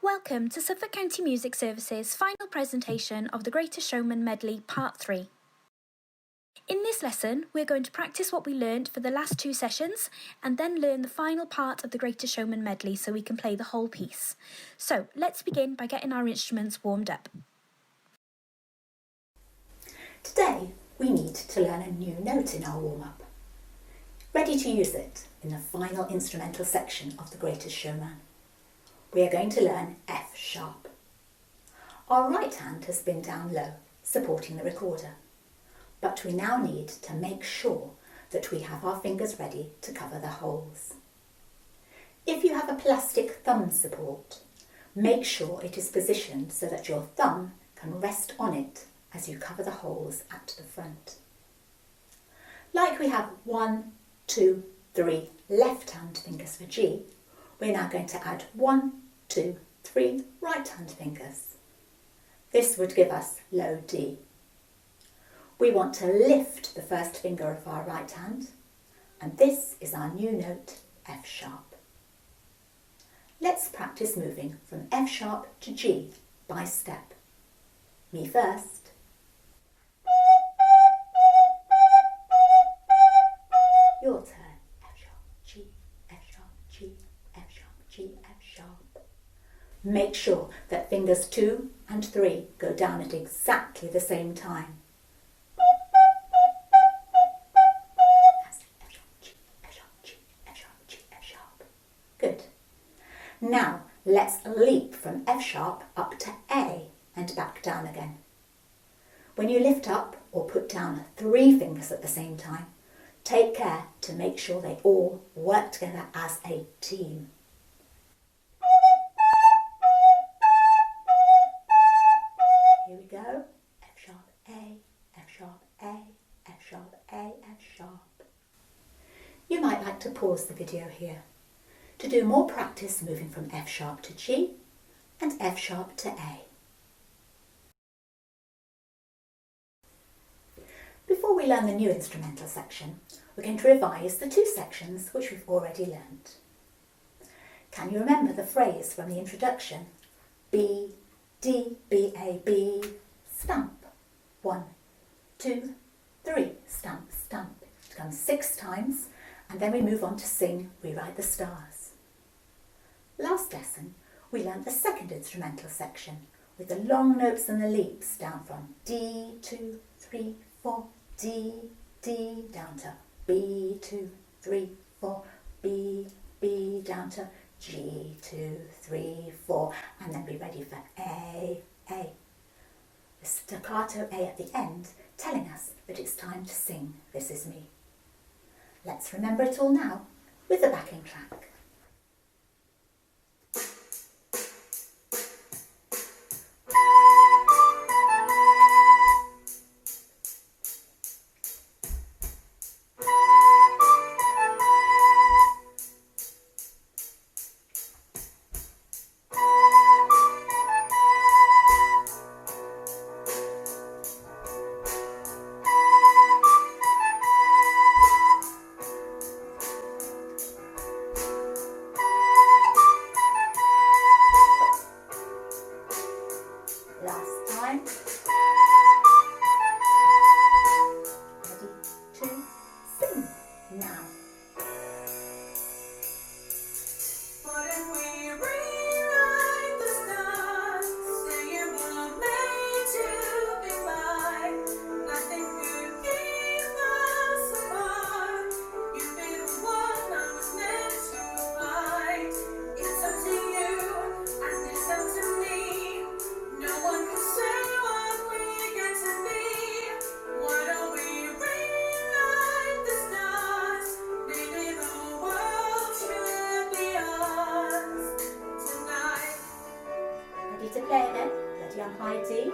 Welcome to Suffolk County Music Service's final presentation of the Greatest Showman medley Part 3. In this lesson, we're going to practice what we learned for the last 2 sessions and then learn the final part of the Greatest Showman medley so we can play the whole piece. So let's begin by getting our instruments warmed up. Today, we need to learn a new note in our warm-up. Ready to use it in the final instrumental section of the Greatest Showman. We are going to learn F sharp. Our right hand has been down low, supporting the recorder, but we now need to make sure that we have our fingers ready to cover the holes. If you have a plastic thumb support, make sure it is positioned so that your thumb can rest on it as you cover the holes at the front. Like we have 1, 2, 3 left hand fingers for G, we're now going to add 1, 2, 3 right hand fingers. This would give us low D. We want to lift the first finger of our right hand, and this is our new note, F sharp. Let's practice moving from F sharp to G by step. Me first. Your turn. F sharp, G, F sharp, G, F sharp, G, F sharp. Make sure that fingers 2 and 3 go down at exactly the same time. Good. Now let's leap from F sharp up to A and back down again. When you lift up or put down 3 fingers at the same time, take care to make sure they all work together as a team. Here we go. F sharp A, F sharp A, F sharp A, F sharp. You might like to pause the video here to do more practice moving from F sharp to G and F sharp to A. Before we learn the new instrumental section, we're going to revise the 2 sections which we've already learnt. Can you remember the phrase from the introduction? B, D, B, A, B, stamp. 1, 2, 3, stamp, stamp. It comes 6 times, and then we move on to sing, Rewrite the Stars. Last lesson, we learnt the second instrumental section with the long notes and the leaps down from D, 2, 3, 4, D, D, down to B, 2, 3, 4, B, B, down to G, 2, 3, 4, and then be ready for A, A. The staccato A at the end telling us that it's time to sing This Is Me. Let's remember it all now with the backing track. To play again, ready on high D.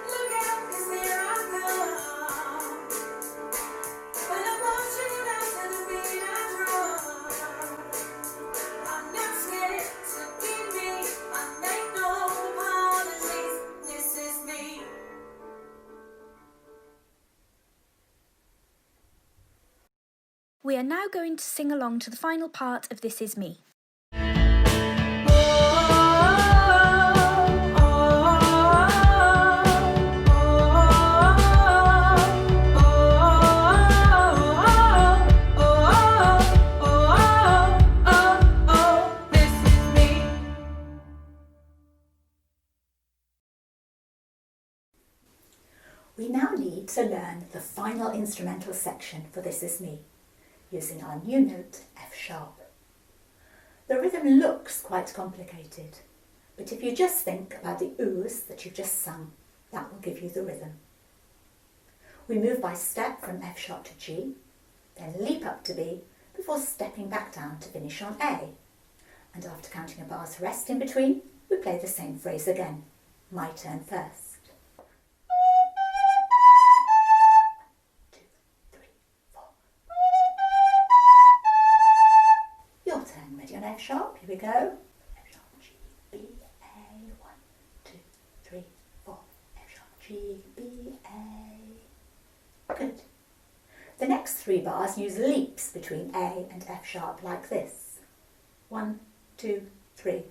Look out, 'cause here I come. When I'm watching We are now going to sing along to the final part of This Is Me. We now need to learn the final instrumental section for This Is Me, using our new note F sharp. The rhythm looks quite complicated, but if you just think about the oohs that you've just sung, that will give you the rhythm. We move by step from F sharp to G, then leap up to B, before stepping back down to finish on A. And after counting a bar's rest in between, we play the same phrase again. My turn first. F sharp, here we go. F sharp, G, B, A, 1, 2, 3, 4. F sharp, G, B, A. Good. The next 3 bars use leaps between A and F sharp like this. 1, 2, 3.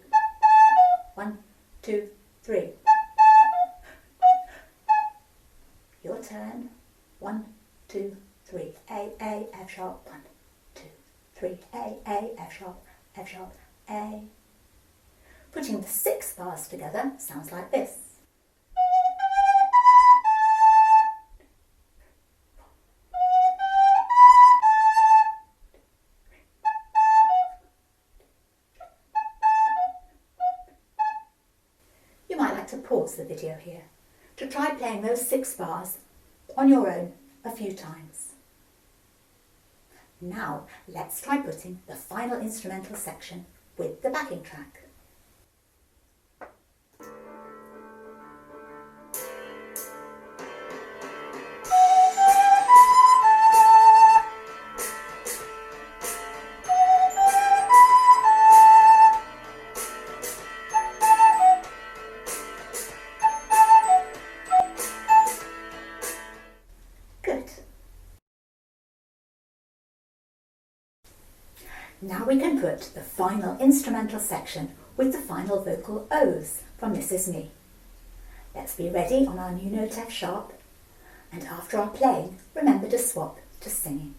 1, 2, 3. Your turn. 1, 2, 3. A, F sharp. 1, 2, 3. A, F sharp. F sharp, A. Putting the 6 bars together sounds like this. You might like to pause the video here to try playing those 6 bars on your own a few times. Now, let's try putting the final instrumental section with the backing track. Now we can put the final instrumental section with the final vocal O's from This Is Me. Let's be ready on our new note F sharp, and after our playing, remember to swap to singing.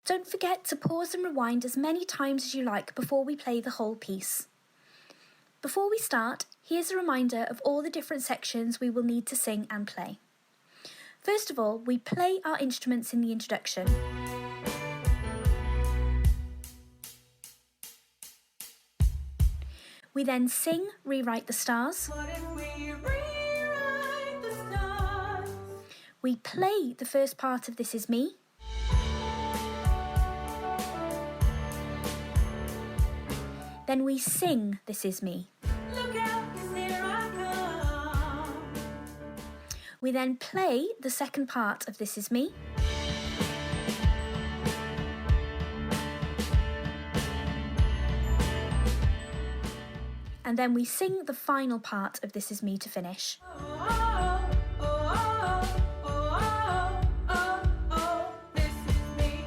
Don't forget to pause and rewind as many times as you like before we play the whole piece. Before we start, here's a reminder of all the different sections we will need to sing and play. First of all, we play our instruments in the introduction. We then sing Rewrite the Stars. What if we rewrite the stars? We play the first part of This Is Me. Then we sing This Is Me. Look out, 'cause here I come. We then play the second part of This Is Me. And then we sing the final part of This Is Me to finish. This is me.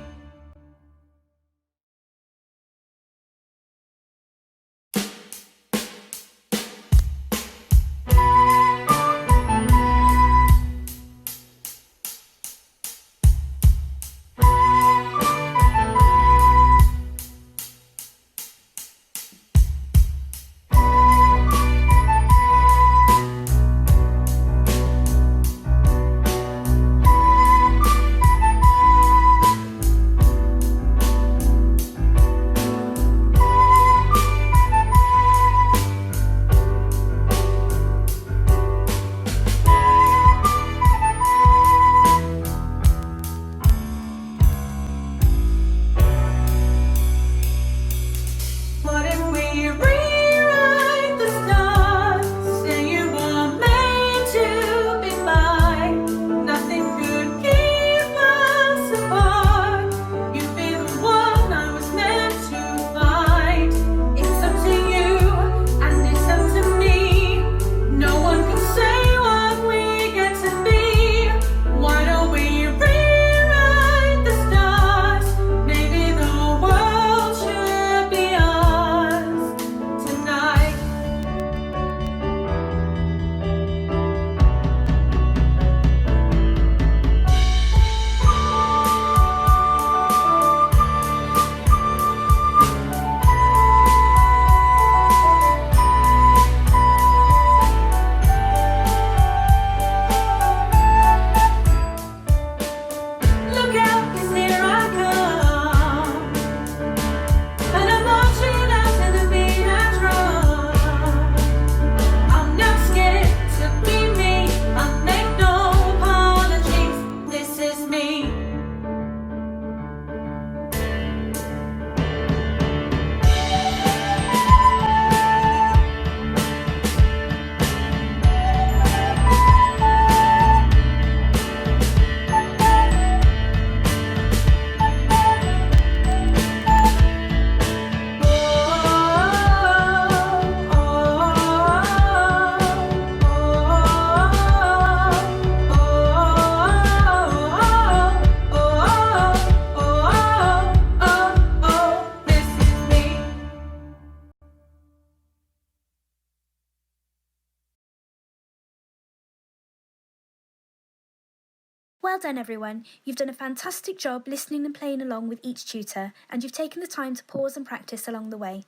Well done everyone, you've done a fantastic job listening and playing along with each tutor, and you've taken the time to pause and practice along the way.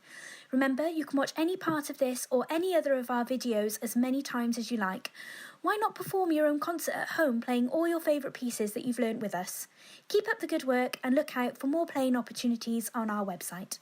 Remember, you can watch any part of this or any other of our videos as many times as you like. Why not perform your own concert at home playing all your favourite pieces that you've learnt with us? Keep up the good work and look out for more playing opportunities on our website.